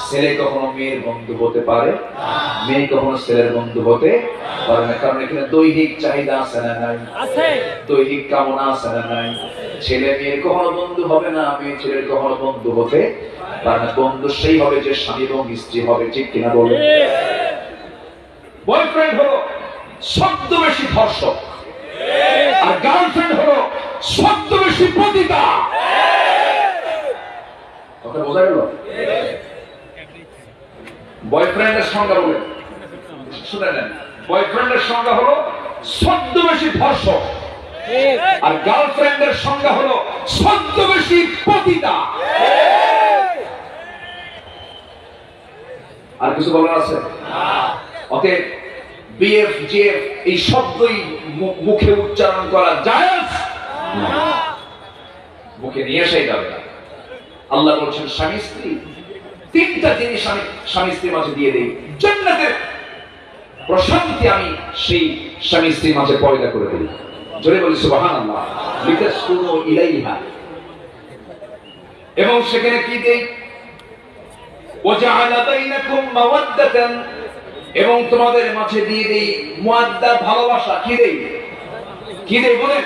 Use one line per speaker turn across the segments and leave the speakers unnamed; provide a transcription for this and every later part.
ছেলে কখনো মেয়ের বন্ধু হতে পারে, মেয়ে কখনো ছেলের বন্ধু হতে পারে না। কারণ এখানে দৈহিক চাহিদা আছে না নাই? দৈহিক কামনা আছে না নাই? ছেলে মেয়ের কখনো বন্ধু হবে না, মেয়ে ছেলের কখনো বন্ধু হতে পারে না। বন্ধু সেই হবে যে স্বামী এবং স্ত্রী হবে, ঠিক কিনা বলে? বয়ফ্রেন্ড হলো ছদ্মবেশী ধর্ষক, আর গার্লফ্রেন্ড হলো ছদ্মবেশী পতিতা। কথা বোঝা গেল? বয়ফ্রেন্ডের সংজ্ঞা বলে শুনে নেন। বয়ফ্রেন্ডের সংজ্ঞা হলো ছদ্মবেশী ধর্ষক, আর গার্লফ্রেন্ডের সংজ্ঞা হলো ছদ্মবেশী পতিতা। আর কিছু বলার আছে? অতএব বিএফ জিএফ এই শব্দই মুখে উচ্চারণ করা জায়েজ, মুখে নিয়ে এসেই যাবে না। আল্লাহ বলছেন স্বামী স্ত্রী তিনটা জিনিস আমি স্বামী স্ত্রীর মাঝে দিয়ে দেই, জান্নাতের প্রশান্তি আমি সেই স্বামী স্ত্রীর মাঝে পয়দা করে দিই। জোরে বলি সুবহানাল্লাহ। লিতাসকুনু ইলাইহা, এবং সেখানে কি দেই? ওয়াজআলা বাইনাকুম মাওয়াদ্দাতান, এবং তোমাদের মাঝে দিয়ে দেই মুআদ্দা, ভালোবাসা। কি দেই? কি দেই বলেন?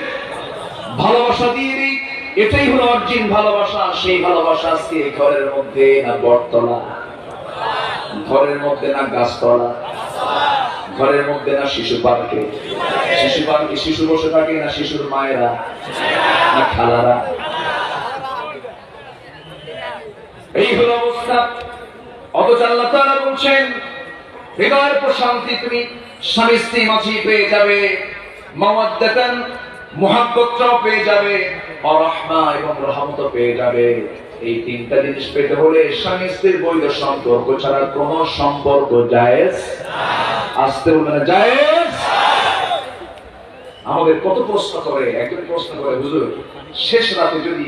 ভালোবাসা দিয়ে দেই। এটাই হলো অরিজিন ভালোবাসা। সেই ভালোবাসা আজকে ঘরের মধ্যে না বটতলা, ঘরের মধ্যে না গাছতলা, ঘরের মধ্যে না শিশু পার্কে। শিশু পার্কে শিশু বসে থাকে না শিশুর মায়েরা না খালারা? এই হলো অবস্থা। অথচ আল্লাহ তাআলা বলছেন হৃদয়ের প্রশান্তি তুমি স্বামী স্ত্রী মাঝে পেয়ে যাবে, মাওয়াদ্দাতান মুহাব্বতটাও পেয়ে যাবে, আর রাহমা এবং রহমত পেয়ে যাবে। এই তিনটা জিনিস পেতে হলে স্বামী স্ত্রীর বৈধ সম্পর্ক ছাড়া কোন সম্পর্ক জায়েজ আসতে বলে না, জায়েজ। আমাদের কত প্রশ্ন করে, একজন প্রশ্ন করে, হুজুর শেষ রাতে যদি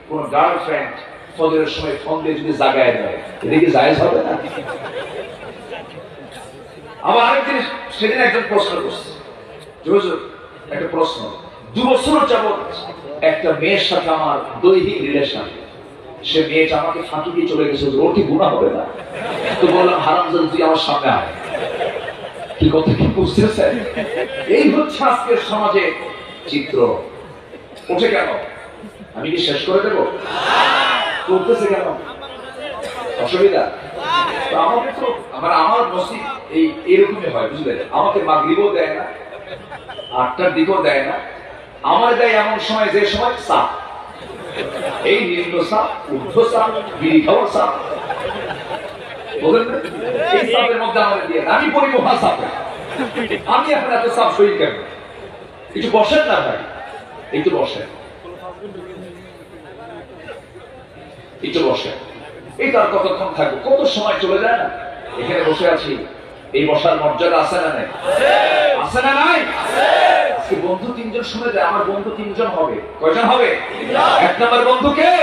কোন গার্লফ্রেন্ড ফজরের সময় ফোন দিয়ে যদি জাগায় দেয়, এটা কি জায়েজ হবে না? আবার আরেকদিন সেদিন একজন প্রশ্ন করছে, হুজুর একটা প্রশ্ন, 2 বছর যাবত একটা মেয়ের সাথে আমার দৈহিক রিলেশন, সে মেয়েটা আমাকে ফাঁকি দিয়ে চলে গেছে, ওর কি গুনাহ হবে না? তো বললাম হারামজাদা তুই আমার সামনে আয়। কি কথা কি বুঝতেছেন? এই হচ্ছে আজকের সমাজে চিত্র। ওঠে কেন? আমি কি শেষ করে দেবো? করতেছে কেন? অসুবিধা? আমাকে তো আমার নসিব এইরকমই হয়, বুঝলেন? আমাকে মাগরিবও দেয় না, 8টার দিকেও দেয় না। আমার দেয় এমন সময় যে সময় সাপ, এই নিম্ন সাপ, ঊর্ধ্ব সাপ, বিড়ি খাওয়ার সাপ, এই সাপের মধ্যে আমাদের দিয়ে আমি পড়ি মহা সাপে। আমি এখন এত সাপ সই কেন? একটু বসেন না ভাই, একটু বসেন, একটু বসেন। এই তার কতক্ষণ থাকবো? কত সময় চলে যায় না? এখানে বসে আছি, এই বসার মর্যাদা আছে না নাই? আছে না নাই? আজকে বন্ধু 3 জন শুনে যায়, আমার বন্ধু 3 জন হবে। কয়জন হবে? 1 নম্বর বন্ধু কে?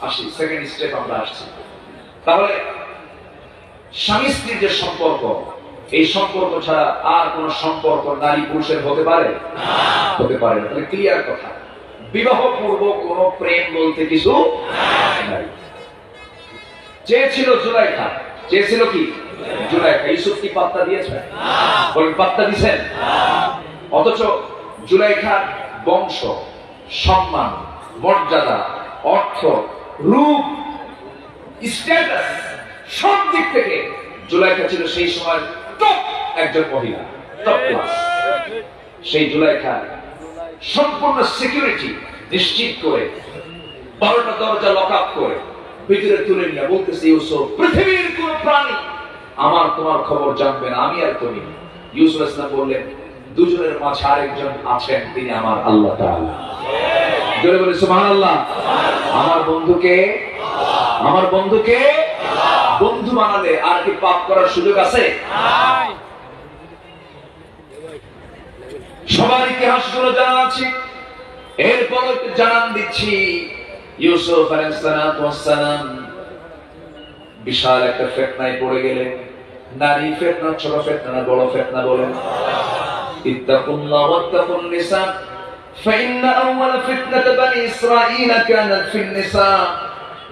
আসি, সেকেন্ড স্টেপ আমরা আসছি। তাহলে স্বামী স্ত্রীর যে সম্পর্ক, এই সম্পর্ক ছাড়া আর কোন সম্পর্ক নারী পুরুষের হতে পারে? হতে পারে না। তাহলে ক্লিয়ার কথা, বিবাহ পূর্ব কোন প্রেম বলতে কিছু নাই। চেয়েছিল জুলাইখা, চেয়েছিল কি? জুলাইখা। ইউসুফ কি পাত্তা দিয়েছে? বলেন পাত্তা দিয়েছেন? অথচ জুলাইখার বংশ, সম্মান, মর্যাদা, অর্থ, রূপ, স্ট্যাটাস, সব দিক থেকে জুলাইখা ছিল সেই সময় টপ একজন মহিলা, টপ ক্লাস। সেই জুলাইখা সম্পূর্ণ সিকিউরিটি নিশ্চিত করে 12টা দরজা লক আপ করে ভিতরে তুলে নিয়ে বলতেছে, ইউসুফ পৃথিবীর কোন প্রাণী আমার তোমার খবর জানবে না, আমি আর তুমি। ইউসুফ ইসলাম বললেন, দুজনের মাঝে আরেকজন আছেন, তিনি আমার আল্লাহ তাআলা। জোরে বলে সুবহানাল্লাহ। আমার বন্ধুকে, আমার বন্ধুকে বন্ধু বানালে আর কি পাপ করার সুযোগ আছে? সবার ইতিহাসগুলো জানা আছে, এরপর জানান দিচ্ছি। ইউসুফ আলাইহিস সালাম বিশাল একটা ফিতনায় পড়ে গেলেন। নারী ফিতনা, ছোট ফিতনা না বড় ফিতনা? বলেন ইত্তাকুল্লাহ ওয়াত্তাকুন নিসা ফাইন্না আউওয়ালা ফিতনাত বানি ইসরাঈল কানাত ফিন নিসা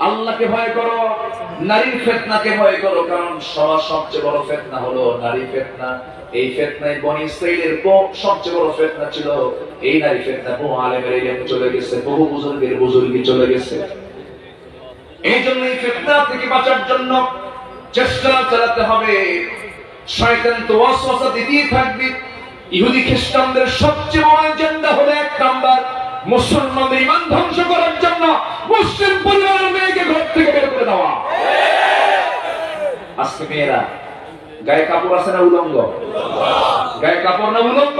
আল্লাহকে ভয় করো, নারীর ফিতনাকে ভয় করো, কারণ সবচেয়ে বড় ফিতনা হলো নারী ফিতনা। এই ফিতনায় বনি ইসরাইলের সবচেয়ে বড় ফিতনা ছিল এই নারী ফিতনা। বহু আলেমের ইলম চলে গেছে, বহু বুজুর্গের বুজুর্গি চলে গেছে। এই জন্য এই ফিতনা থেকে বাঁচার জন্য চেষ্টা চালাতে হবে। শয়তান তো ওয়াসওয়াসা দিতেই থাকবে। ইহুদি খ্রিস্টানদের সবচেয়ে বড় এজেন্ডা হলো এক নাম্বার, মুসলমানদের ঈমান ধ্বংস করার জন্য মুসলিম পরিবারের মেয়েকে ঘর থেকে বের করে দেওয়া। আজকে মেয়েরা গায়ে কাপড় আছে না উলঙ্গ? গায়ে কাপড় না উলঙ্গ?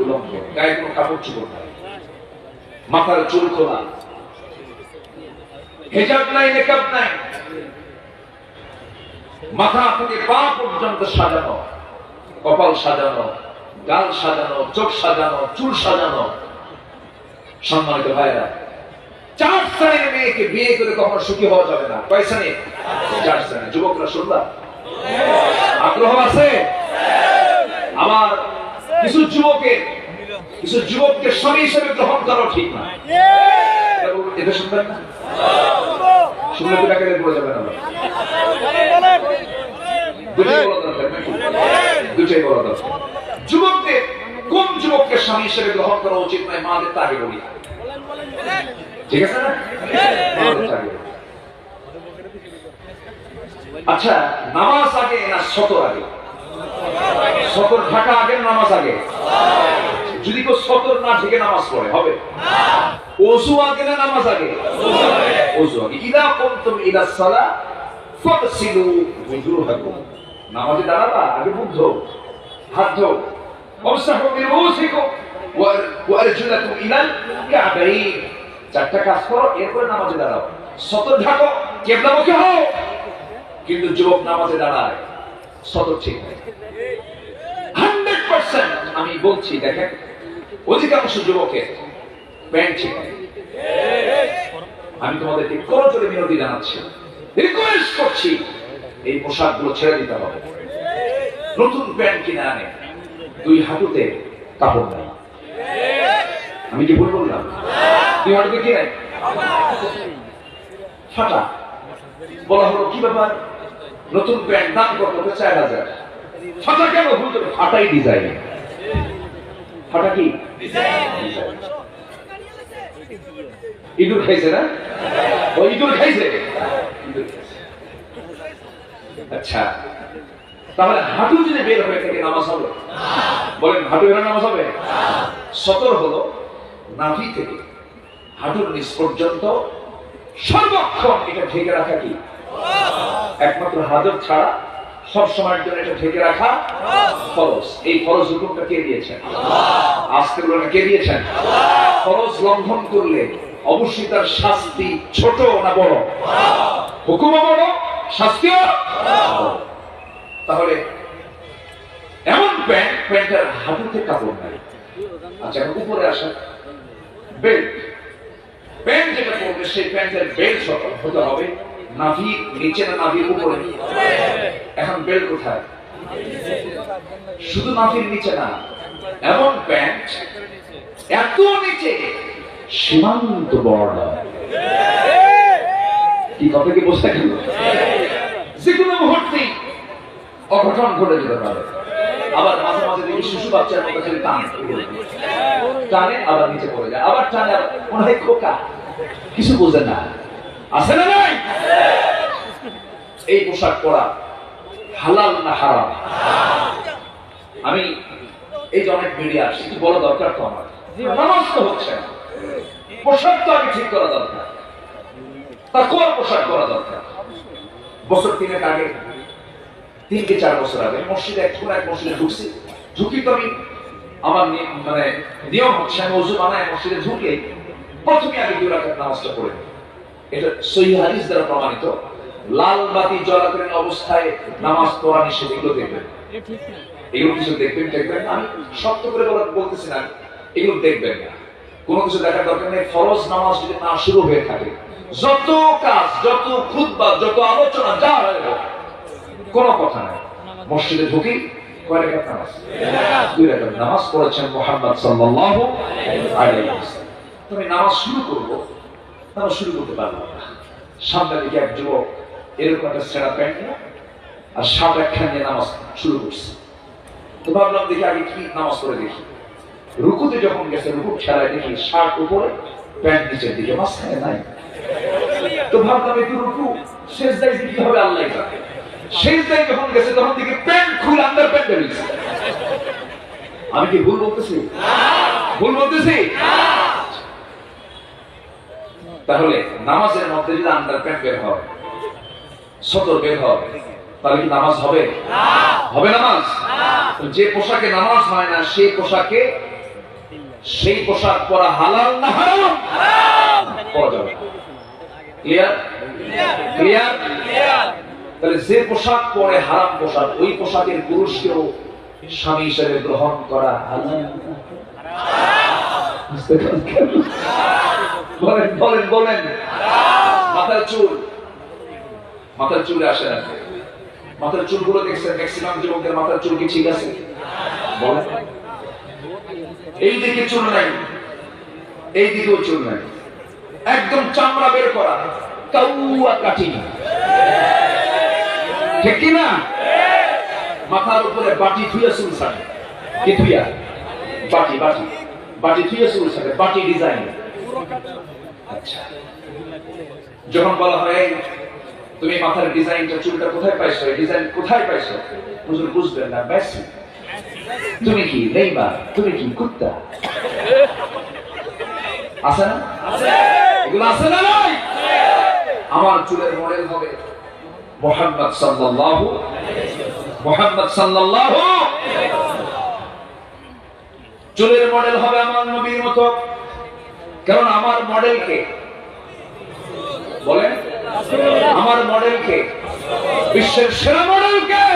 উলঙ্গ। গায়ে কোনো কাপড় চোপড় নাই, মাথার চুল খোলা, হিজাব নাই, মেকআপ নাই, মাথা থেকে পা পর্যন্ত সাজানো, কপাল সাজানো, গাল সাজানো, চোখ সাজানো, চুল সাজানো। সম্মানিত ভাইরা, 4 শ্রেণীর মেয়েকে বিয়ে করে কখনো সুখী হওয়া যাবে না। কয় শ্রেণী? 4 শ্রেণী। যুবকরা শুনবা? আগ্রহ আছে? আমার কিছু যুবককে স্বামী হিসেবে গ্রহণ করা ঠিক না। এটা শুনবেন না? শুনলে তো টাকা দিয়ে পড়ে যাবে না। দুটাই বলা দরকার। যুবকদের কোন যুবককে স্বামী হিসেবে গ্রহণ করা উচিত নয়, মাদের তাকে বলি। ঠিক আছে না? আচ্ছা, নামাজ আগে না সতর আগে? সতর ঢাকা আগে, নামাজ আগে? যদি কেউ সতর না ঢেকে নামাজ পড়ে হবে? ওযু আগে না নামাজ আগে? ওযু আগে। ইদা কুনতুম ইলা সালাহ ফাগসিলু ওযুহাকুম। নামাজে দাঁড়াবা, আগে মুখ ধোও, হাত ধোও। ওয়ামসাহু বিরুসিকুম ওয়া আরজুলাকুম ইলাল কাবাইন। 4টা কাজ করো, এরপরে নামাজে দাঁড়াও। সতর ঢাকো, কিবলামুখী হও। কিন্তু যুবক নামাজে দাঁড়ায়, সতর ঠিক নাই। 100% আমি বলছি, দেখেন, অধিকাংশ যুবকের প্যান্ট ঠিক নাই। আমি তোমাদেরকে করজোরে বিনতি জানাচ্ছি, রিকোয়েস্ট করছি, এই পোশাকগুলো ছেড়ে দিতে হবে। নতুন প্যান্ট কিনে আনে, 2 হাঁটুতে কাপড় নাই। আমি কি ভুল বললাম? 2 হাঁটুতে কি নাই? ফাটা। বলা হলো কি ব্যাপার, নতুন প্যান্ট দাম কত? 4000। ফাটা কেন? ভুল করে, ফাটাই ডিজাইন। ফাটা কি ডিজাইন? ইঁদুর খাইছে না? ও ইঁদুর খাইছে। আচ্ছা, তাহলে হাঁটু যদি বের হয়ে থাকে নামাজ হবে? বলেন, হাঁটু বের নামাজ হবে? সতর হলো নাভি থেকে হাঁটুর নিচ পর্যন্ত সর্বক্ষণ এটা ঢেকে রাখা কি? একমাত্র হাজত ছাড়া সব সময়ের জন্য এটা ঢেকে রাখা ফরজ। এই ফরজ হুকুমটা কে দিয়েছেন? আজকে বলেন, কে দিয়েছেন? ফরজ লঙ্ঘন করলে অবশ্যই তার শাস্তি ছোট না বড়? হুকুমও বড়, শাস্তিও বড়। তাহলে এমন প্যান্টের হাঁটুতে কাপড় নাই। আচ্ছা, উপরে আসে বেল্ট। প্যান্ট যেটা পরবে সেই প্যান্টের বেল্ট হতে হবে নাভির নিচে না নাভির উপরে? এখন বেল্ট কোথায়? শুধু নাভির নিচে না, এমন প্যান্ট এত নিচে সীমান্ত বর্ডার। কি কথা কি বুঝতে গেল? যে কোনো মুহূর্তেই অঘটন ঘটে যেতে পারে। আবার মাঝে মাঝে দেখি শিশু বাচ্চার মতো খালি টানে, আবার নিচে পড়ে যায়, আবার টানে, মনে হয় খোকা, কিছু বোঝে না। আছে না নাই? এই পোশাক পরা হালাল না হারাম? আমি এই যে অনেক মিডিয়া আসছে, কি বলা দরকার তো আমার, নামাজ তো হচ্ছে না, পোশাক তো আগে ঠিক করা দরকার, তাকওয়ার পোশাক করা দরকার। বছর 3 আগে, 3 থেকে 4 বছর আগে মসজিদে এক মসজিদে ঢুকছি। ঢুকি তো আমি, আমার মানে নিয়ম হচ্ছে আমি ওযু বানায় মসজিদে ঢুকে প্রথমে আগে 2 রাকাত নামাজটা পড়ে। এটা সহিহ হাদিস দ্বারা প্রমাণিত। লাল বাতি জ্বলাকালীন অবস্থায় নামাজ পড়া নিষেধ। এগুলো দেখবেন, এগুলো কিছু দেখবেন। আমি শক্ত করে বলতেছি না, এগুলো দেখবেন না। কোনো কিছু দেখার দরকার নেই। ফরজ নামাজ যদি না শুরু হয়ে থাকে, যত কাজ, যত খুতবা, যত আলোচনা যা হয়, কোনো কথা নাই। মসজিদে ঢুকি, কয় রাকাত নামাজ? 2 রাকাত নামাজ পড়েছেন মুহাম্মদ সাল্লাল্লাহু আলাইহি ওয়াসাল্লাম। তুমি নামাজ শুরু করবো, নামাজ শুরু করতে পারবো না। সামনে দিকে এক যুবক এরকম একটা ছেঁড়া প্যান্ট আর সাত একখান নিয়ে নামাজ শুরু করছে। তো ভাবলাম দেখি আগে কি নামাজ পড়ে দেখি। রুকুতে যখন গেছে রুকু খেলায় দেখি শার্ট উপরে প্যান্ট নিচের দিকে, মাঝখানে নাই। তো ভাবলাম একটু রুকু শেষ দায় কি হবে আল্লাহ জানে। শেষ দায় যখন গেছে তখন দেখি প্যান্ট খুলে আন্ডার প্যান্ট বেরিয়েছে। আমি কি ভুল বলতেছি? ভুল বলতেছি? তাহলে নামাজের মধ্যে যদি আন্ডার প্যান্ট বের হয়, সতর বের হয়, তাহলে কি নামাজ হবে? হবে নামাজ? যে পোশাকে নামাজ হয় না সেই পোশাক পরা হালাল না হারাম? পরা যাবে। ক্লিয়ার? ক্লিয়ার? তাহলে যে পোশাক পরে হারাম পোশাক, ওই পোশাকের পুরুষকেও স্বামী হিসেবে গ্রহণ করা হালাল। বলেন বলেন বলেন। মাথার চুলে আসে না। মাথার চুলগুলো দেখছেন, ম্যাক্সিমাম যুবকদের মাথার চুল কি ঠিক আছে? বলেন। এই দিকে চুল নাই, এই দিকেও চুল নাই, একদম চামড়া বের করা, কাউয়া কাটিং, ঠিক কি না? মাথার উপরে বাটি থুইয়া চুল ছাড়ে, কি থুইয়া? বাটি বাটি বাটি থুইয়া চুল ছাড়ে, বাটি ডিজাইন। আচ্ছা, যখন বলা হয় তুমি মাথার ডিজাইনটা, চুলটা কোথায় পাইছো, এই ডিজাইন কোথায় পাইছো, হুজুর বুঝবেন না, পাইছি। তুমি কি নেইমার? তুমি কি কুত্তা? আছে না? এগুলো আছে না? নাই? আমার চুলের মডেল হবে মুহাম্মদ সাল্লাল্লাহু চুলের মডেল হবে আমার নবীর মতো। কারণ আমার মডেল কে? বলেন। আমার মডেল কে? বিশ্বের সেরা মডেল কে?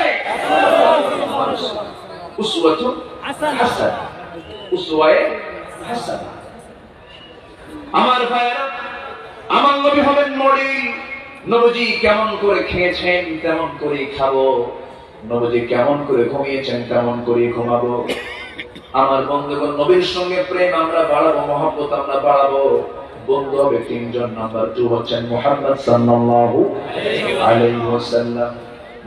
উসওয়াতুন হাসানাহ, উসওয়ায়ে হাসানাহ। আমার ভাইরা, আমার নবী হবেন মডেল। নবীজি কেমন করে খেয়েছেন তেমন করে খাবো, নবীজি কেমন করে ঘুমিয়েছেন তেমন করে ঘুমাবো। আমার বন্ধুগণ, নবীর সঙ্গে প্রেম আমরা বাড়াবো, মহব্বত আমরা বাড়াবো। বন্ধু হবে তিনজন। নাম্বার 2 হচ্ছেন মুহাম্মদ সাল্লাল্লাহু আলাইহি ওয়াসাল্লাম।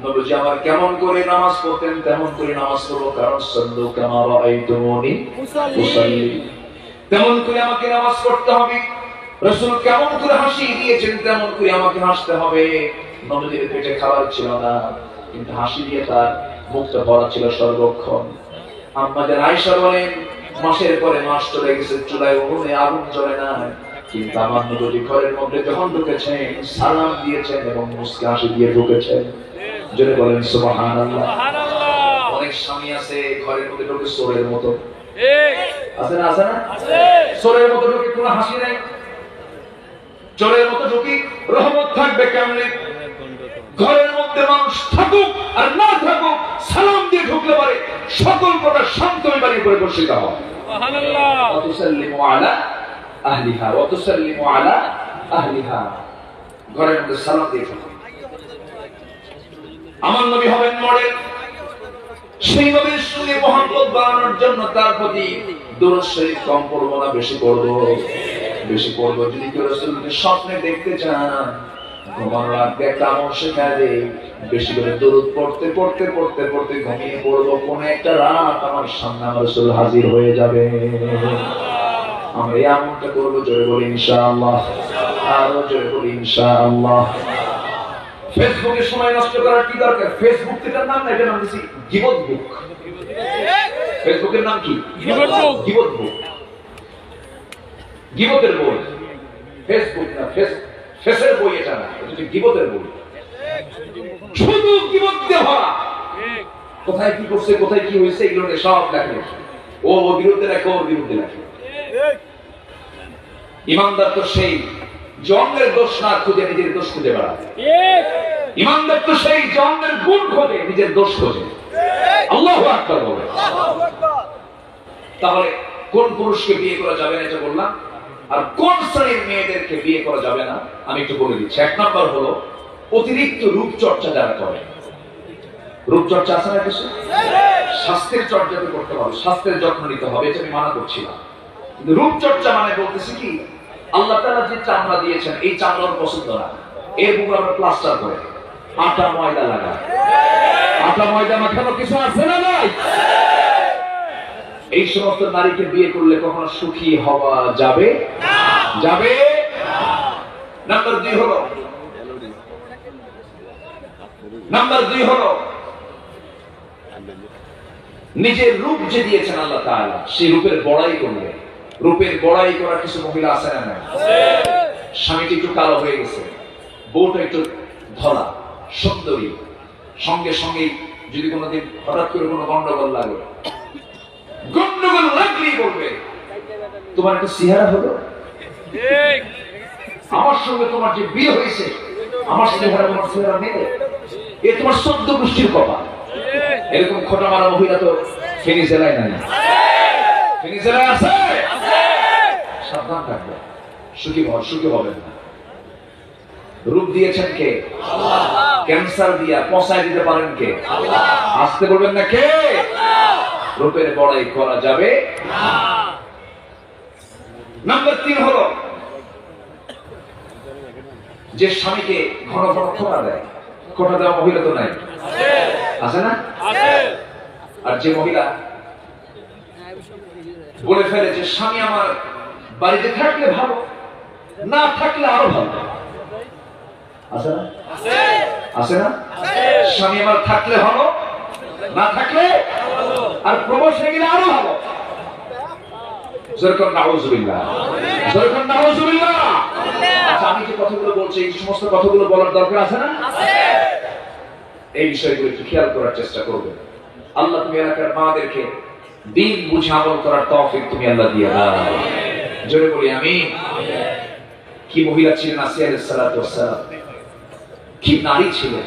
নবীজি আমার কেমন করে নামাজ পড়তেন তেমন করে নামাজ পড়বো। কারণ সাল্লু কামা রাআইতুমুনি উসাল্লি, তেমন করে আমাকে নামাজ পড়তে হবে। রাসূল কেমন করে হাসি দিয়েছেন তেমন করে আমাকে হাসতে হবে। নবীজির পেটে খাবার ছিল না, কিন্তু হাসি দিয়ে তার মুখটা ভরা ছিল সর্বক্ষণ। আমাদের আয়েশা বলেন, মাসের পরে মাস চলে গেছে, চুলায় উনুনে আগুন জ্বলে না, কিন্তু আমার নবী ঘরের মধ্যে যখন ঢুকেছেন সালাম দিয়েছেন এবং মুস্কি হাসি দিয়ে ঢুকেছেন। জোরে বলেন সুবহানাল্লাহ। অনেক স্বামী আছে ঘরের মধ্যে ঢুকে চোরের মতো, আছে না? আছে না? চোরের মতো ঢুকে কোনো হাসি নাই, চোরের মতো ঢুকি রহমত থাকবে কেমনে? ঘরের মধ্যে মানুষ থাকুক আর না থাকুক, সালাম দিয়ে ঢুকলে পারে সকল প্রকার শান্ত বাড়ি করে বসিত হয়। সুবহানাল্লাহ। ওয়া তুসাল্লিমু আলা আহলিহা, ওয়া তুসাল্লিমু আলা আহলিহা। ঘরের মধ্যে সালাম দিয়ে ঢুকো। আমার নবী হবেন মডেল। সেই নবীর সঙ্গে মহব্বত বাড়ানোর জন্য তার প্রতি দরুদ শরীফ কম পড়বো না, বেশি পড়বো, বেশি পড়বো। যদি কেউ রাসূলকে স্বপ্নে দেখতে চান, ঘুমানোর আগে একটা আমল শেখায় দেই, বেশি করে দরুদ পড়তে পড়তে পড়তে পড়তে ঘুমিয়ে পড়বো। কোন একটা রাত আমার সামনে আমার রাসূল হাজির হয়ে যাবে। আমরা এই আমলটা করবো। জোরে বলি ইনশাআল্লাহ, আরো জোরে বলি ইনশাআল্লাহ। ফেসবুকে সময় নষ্ট করার কি দরকার? ফেসবুক এটার নাম না, এটার নাম দিছি গীবত বুক। ফেসবুকের নাম কি? গীবত বুক। গীবত বুক, গীবতের বই। ফেসবুক না, ফেসের বই এটা না, এটা গীবতের বই। শুধু গীবত দিয়ে ভরা। কোথায় কি করছে, কোথায় কি হয়েছে, এগুলো সব লেখে। ও বিরুদ্ধে লেখে, ওর বিরুদ্ধে লেখে। ইমানদার তো সেই জন্মের দোষ না খুঁজে নিজের দোষ খুঁজে বেড়ায়। ইমানদার তো সেই জন্মের গুণ খোঁজে, নিজের দোষ খোঁজে। আল্লাহু আকবার বলে। তাহলে কোন পুরুষকে বিয়ে করা যাবে না এটা বললাম, আর কোন শ্রেণীর মেয়েদেরকে বিয়ে করা যাবে না আমি একটু বলে দিচ্ছি। 1 নম্বর হলো অতিরিক্ত রূপচর্চা যারা করে। রূপচর্চা আছে না কিছু? স্বাস্থ্যের চর্চা তো করতে হবে, স্বাস্থ্যের যত্ন নিতে হবে, এটা আমি মানা করছি না। কিন্তু রূপচর্চা মানে বলতেছি কি, আল্লাহ তাআলা যে চামড়া দিয়েছেন এই চামড়ার পছন্দ না। এর উপর আমরা প্লাস্টার করে আটা ময়দা লাগায়। আটা ময়দা মাখানো কিছু আছে না নাই? এই সমস্ত নারীকে বিয়ে করলে কখনো সুখী হওয়া যাবে? যাবে। নাম্বার 2 হলো নিজের রূপ যে দিয়েছেন আল্লাহ তাআলা, সেই রূপের বড়াই করবে। রূপের বড়াই করা কিছু মহিলা আছে না? স্বামীটি একটু কালো হয়ে গেছে, বউটা একটু ধলা সুন্দরী, সঙ্গে সঙ্গে যদি কোনোদিন হঠাৎ করে কোনো গন্ডগোল লাগে, গন্ডগোল লাগলেই বলবে তোমার একটা চেহারা হলো, আমার সঙ্গে তোমার যে বিয়ে হয়েছে আমার চেহারা তোমার চেহারা নেই, এ তোমার 14 গোষ্ঠীর কপাল। এরকম খোটা মারা মহিলা তো ফেনী জেলায় নাই। ফেনী জেলায় আছে? সাবধান থাকবে, সুখী হবেন না। রূপ দিয়েছেন কে? আল্লাহ। ক্যান্সার দিয়া পচায় দিতে পারেন কে? আল্লাহ। আসতে বলবেন না কে? রূপের বড়াই করা যাবে না। নাম্বার 3 হলো যে স্বামীকে ঘন ঘন খোটা দেয়। খোটা দেওয়া মহিলা তো নাই? আছে না? আর যে মহিলা বলে ফেলে যে স্বামী আমার বাড়িতে থাকলে ভালো, না থাকলে আরো ভালো, আছে না? আছে না? স্বামী আমার থাকলে ভালো, না থাকলে আর প্রবাস হয়ে গেলে আরো ভালো। যেরকম নাউজুবিল্লাহ, যেরকম নাউজুবিল্লাহ। আচ্ছা, আমি যে কথাগুলো বলছি এই সমস্ত কথাগুলো বলার দরকার আছে না? এই বিষয়গুলো একটু খেয়াল করার চেষ্টা করবেন। আল্লাহ তুমি এলাকার মাদেরকে দিন বুঝে আমল করার তৌফিক তুমি আল্লাহ দিয়ে দাও। জোরে বলি আমিন। কি মহিলা ছিলেন আসিয়া আলাইহিস সালাতু ওয়াস সালাম, কি নারী ছিলেন,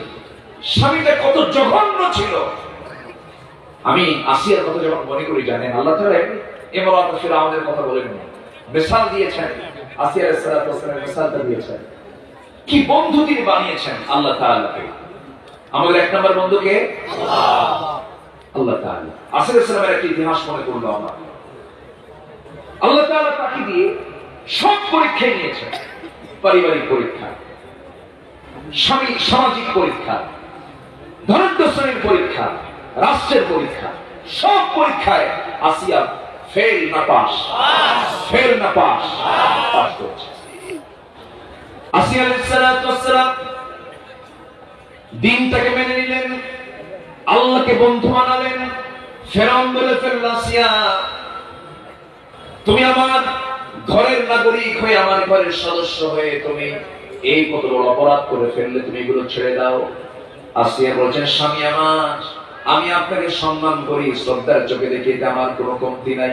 স্বামীটা কত জঘন্য ছিল। আমি আসিয়ার কথা যখন মনে করি, জানেন আল্লাহ তাআলা ইমরাত ফিরআউনের কথা বলেন, মিসাল দিয়েছেন, আসিয়া আলাইহিস সালাতু ওয়াস সালাম মিসালটা দিয়েছেন। কি বন্ধু তিনি বানিয়েছেন আল্লাহ তাআলাকে। আমাদের এক নম্বর বন্ধুকে আল্লাহ তাআলা। আসিয়া আলাইহিস সালামের একটা ইতিহাস মনে করলো আমরা। আল্লাহ তাআলা তাকে দিয়ে সব পরীক্ষা নিয়েছেন, পারিবারিক পরীক্ষা, সামাজিক পরীক্ষা, ধনাঢ্য শ্রেণীর পরীক্ষা, রাষ্ট্রের পরীক্ষা, সব পরীক্ষায় আসিয়া ফেল না পাস, ফেল না পাস, পাস করছে। আসিয়া আলাইহিস সালাতু ওয়াস সালাম দিনটাকে মেনে নিলেন, আল্লাহকে বন্ধু বানালেন। ফেরাউন বলে ফেলল, আসিয়া তুমি আমার ঘরের নাগরিক হয়ে, আমার ঘরের সদস্য হয়ে তুমি এই কত বড় অপরাধ করে ফেললে, তুমি এগুলো ছেড়ে দাও। আসিয়া বলছেন, স্বামী আমার, আমি আপনাকে সম্মান করি, শ্রদ্ধার চোখে দেখি, এটা আমার কোনো কমতি নাই,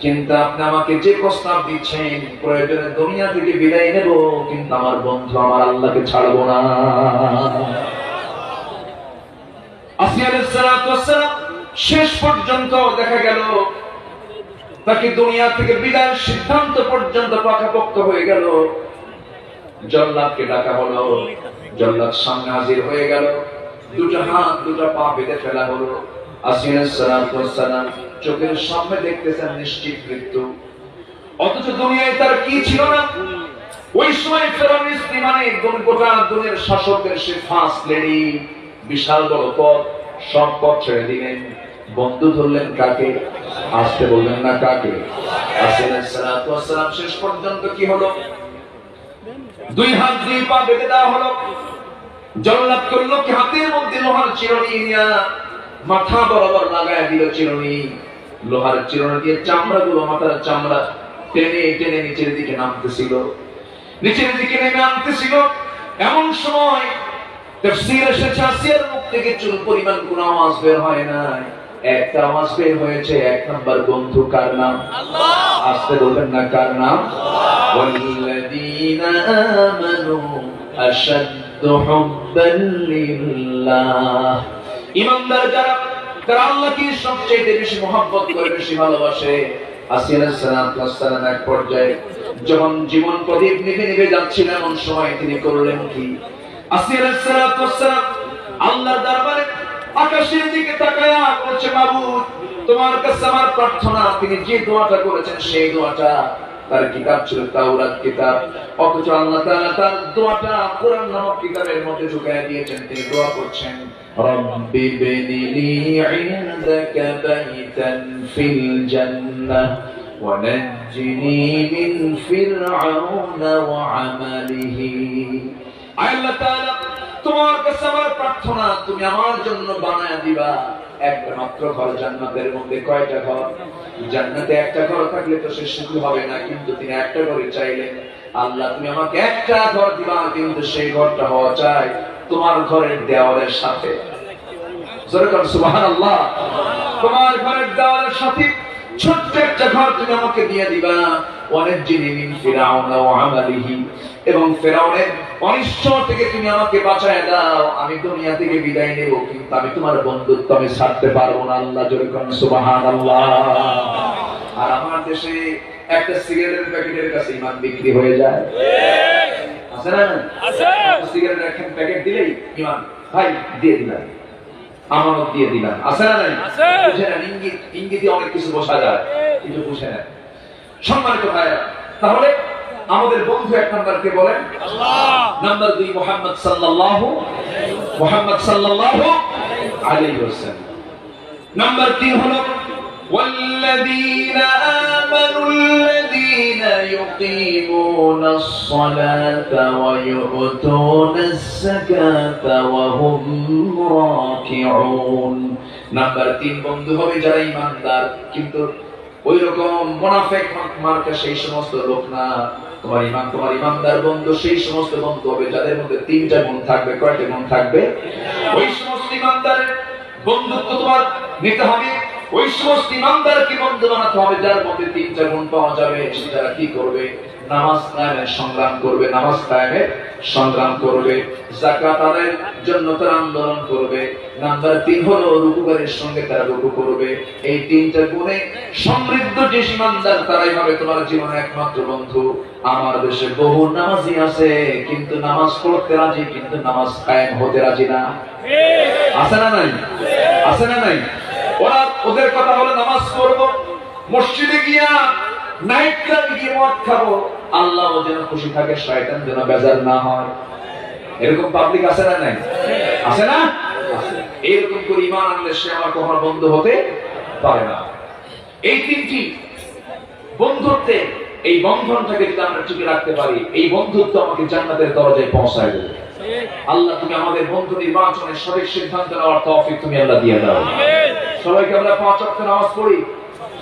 কিন্তু আপনি আমাকে যে প্রস্তাব দিচ্ছেন, প্রয়োজনে দুনিয়া থেকে বিদায় নেব, কিন্তু আমার বন্ধু আমার আল্লাহকে ছাড়বো না। আসিয়া আলাইহিস সালাতু ওয়াস সালাম শেষ পর্যন্ত দেখা গেল তাকে দুনিয়া থেকে বিদায়ের সিদ্ধান্ত পর্যন্ত পাকাপোক্ত হয়ে গেল। জল্লাদকে ডাকা হলো, জল্লাদ সামনে হাজির হয়ে গেল, দুটো হাত দুটো পা বেঁধে ফেলা হলো। আসিয়া আলাইহিস সালাতু ওয়াস সালাম চোখের সামনে দেখতেছেন নিশ্চিত মৃত্যু, অথচ দুনিয়ায় তার কি ছিল না। ওই সময় ফেরাউনের স্ত্রী মানে গোটা দুনিয়ার শাসকদের সে ফার্স্ট লেডি, বিশাল বড় পদ, সব পদ ছেড়ে দিলেন, বন্ধু ধরলেন কাকে? আসতে বললেন না কাকে? আসিয়া আলাইহিস সালাতু ওয়াস সালাম শেষ পর্যন্ত কি হলো? দুই হাত দুই পা বেঁধে দেওয়া হলো। জল্লাদ করলো কি, হাতের মধ্যে লোহার চিরুনি নিয়ে মাথা বরাবর লাগায় দিল চিরুনি। লোহার চিরুনি দিয়ে চামড়াগুলো, মাথার চামড়া টেনে টেনে নিচের দিকে নামতেছিল, নিচের দিকে নেমে আনতেছিল। এমন সময় তাফসীরে এসেছে, আসিয়ার মুখ থেকে চুল পরিমাণ কোনো আওয়াজ বের হয় না, একটা আওয়াজ বের হয়েছে। এক নাম্বার বন্ধু কার নাম? আল্লাহ। আসতে বলবেন না কার নাম? ওয়াল্লাযীনা আমানু আশাদ্দু হুব্বান লিল্লাহ। ঈমানদার যারা, তারা আল্লাহকে সবচেয়ে বেশি মহব্বত করে, বেশি ভালোবাসে। আসিয়া আলাইহিস সালাতু ওয়াস সালাম এক পর্যায়ে যখন জীবন প্রদীপ নিভে নিভে যাচ্ছিল, এমন সময় তিনি করলেন কি? আসিয়া আলাইহিস সালাতু ওয়াস সালাম আল্লাহর দরবারে আকাশের দিকে তাকায়া বলছে, মাবুদ তোমার কাছে আমার প্রার্থনা, তিনি যে দোয়াটা করেছেন সেই দোয়াটা তার কিতাব ছিল তাওরাত কিতাব, অথচ আল্লাহ তাআলা তার দোয়াটা কোরআন নামক কিতাবের মধ্যে ঢুকায় দিয়েছেন। তিনি দোয়া করছেন, রব্বি বিনিলি ইনদাকা বাইতান ফিল জান্নাহ ওয়া নাজ্জিনি মিন ফিরআউনা ওয়া আমালিহি। আল্লাহ তাআলা, তোমার কাছে আমার প্রার্থনা, তুমি আমার জন্য বানায়া দিবা একটা মাত্র ঘর। জান্নাতের মধ্যে কয়টা ঘর? জান্নাতে একটা ঘর থাকলে তো সে সুখী হবে না, কিন্তু তিনি একটা ঘরে চাইলেন, আল্লাহ তুমি আমাকে একটা ঘর দিবা, কিন্তু সেই ঘরটা হওয়া চাই তোমার ঘরের দেওয়ালের সাথে। জোরে বলুন সুবহানাল্লাহ। তোমার ঘরের দেওয়ালের সাথে ছোট্ট একটা ঘর তুমি আমাকে দিয়ে দিবা। ওয়ানাজ্জিনি মিন ফিরআউনা ওয়া আমালিহি, এবং ফিরআউনের অনিষ্ট থেকে তুমি আমাকে বাঁচায় দাও। আমি দুনিয়া থেকে বিদায় নেব, কিন্তু আমি তোমার বন্ধুত্ব আমি ছাড়তে পারবো না। আল্লাহ জোরে বলুন সুবহানাল্লাহ। আর আমার দেশে একটা সিগারেটের প্যাকেটের কাছে ঈমান বিক্রি হয়ে যায়, আছে না? আছে। সিগারেটের একটা প্যাকেট দিলেই ঈমান, ভাই দিয়ে দিলাম, আমানত দিয়ে দিলাম, আছে না? নাই? বুঝে না, ইঙ্গিতে অনেক কিছু বোঝা যায়, কিন্তু বুঝে না। সম্মানিত ভাইরা, তাহলে আমাদের বন্ধু এক নাম্বার কে বলেন? আল্লাহ। নাম্বার 2 মুহাম্মদ সাল্লাল্লাহু আলাইহি ওয়াসাল্লাম। নাম্বার 3 হলো والذين آمنوا الذين يقيمون الصلاة ويؤتون الزكاة وهم راكعون। নাম্বার 3 বন্ধু হবে যারা ঈমানদার, কিন্তু ওই রকম মুনাফিক মার্কা সেই সমস্ত লোক না। তোমার ঈমানদার বন্ধু সেই সমস্ত বন্ধু হবে যাদের মধ্যে 3টা গুণ থাকবে। কয়টা গুণ থাকবে? ওই সমস্ত ঈমানদারের বন্ধুত্ব তোমার নিতে হবে, ওই সমস্ত ঈমানদারকে বন্ধু বানাতে হবে যার মধ্যে 3টা গুণ পাওয়া যাবে। সেটা কি করবে? নামাজ কায়েমের সংগ্রাম করবে, নামাজ কায়েমের সংগ্রাম করবে, যাকাত আদায়ের জন্য তারা আন্দোলন করবে। নাম্বার 3 হলো রুকুকারীর সঙ্গে তারা রুকু করবে। এই 3টা গুণে সমৃদ্ধ যে ঈমানদার তারাই হবে তোমার জীবনে একমাত্র বন্ধু। আমার দেশে বহু নামাজি আছে, কিন্তু নামাজ পড়তে রাজি, কিন্তু নামাজ কায়েম হতে রাজি না। আছে না নাই? আছে না নাই? ওরা, ওদের কথা হলো নামাজ পড়বো, মসজিদে গিয়া নাইট ক্লাবে গিয়ে মদ খাবো, আল্লাহ যেন খুশি থাকে, শয়তান যেন বেজার না হয়। এরকম পাবলিক আছে না নাই? আছে না? এরকম করে ঈমান আনলে সে আমার কখনো বন্ধু হতে পারে না। এই 3টি বন্ধুত্বে, এই বন্ধনটাকে যদি আমরা টিকে রাখতে পারি, এই বন্ধুত্ব আমাকে জান্নাতের দরজায় পৌঁছায় দেবে। আল্লাহ তুমি আমাদের বন্ধু নির্বাচনের সঠিক সিদ্ধান্ত নেওয়ার তৌফিক তুমি আল্লাহ দিয়ে দাও। সবাইকে আমরা 5 ওয়াক্ত নামাজ পড়ি,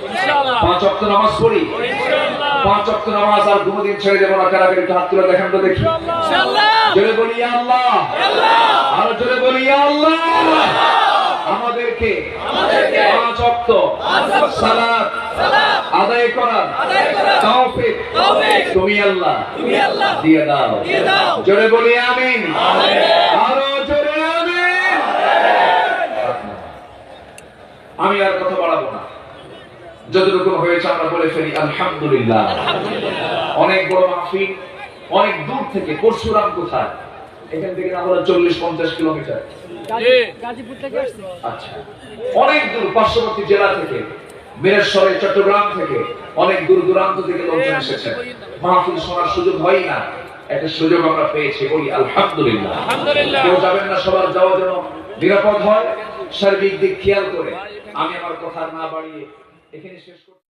ইনশাআল্লাহ। 5 ওয়াক্ত নামাজ পড়ি, ইনশাআল্লাহ। 5 ওয়াক্ত নামাজ আর কোনদিন ছেড়ে দেব না। কারা একটু হাত তুলে দেখেন তো দেখি, ইনশাআল্লাহ। জোরে বলি ইয়া আল্লাহ, আল্লাহ। আর জোরে বলি ইয়া আল্লাহ। আমাদেরকে 5 ওয়াক্ত সালাত আদায় করার তৌফিক তুমি আল্লাহ দিয়ে দাও। জোরে বলি আমিন, আরো জোরে আমিন। আমি আর কথা বাড়াবো না, যতটুকু হয়েছে আমরা বলে ফেলি আলহামদুলিল্লাহ। অনেক বড় মাহফিল, অনেক দূর থেকে। পরশুরাম কোথায়? এখান থেকে না হলে 40-50 কিলোমিটার, গাজীপুর থেকে আসছে। আচ্ছা, অনেক দূর, পার্শ্ববর্তী জেলা থেকে, মিরসরাই, চট্টগ্রাম থেকে, অনেক দূর দূরান্ত থেকে লোকজন এসেছে। মাহফিল শোনার সুযোগ হয় না, একটা সুযোগ আমরা পেয়েছি, বলি আলহামদুলিল্লাহ। কেউ যাবেন না, সবার যাওয়া যেন নিরাপদ হয়, সার্বিক দিক খেয়াল করে। আমি আমার কথা না বাড়িয়ে এখানে শেষ করছি।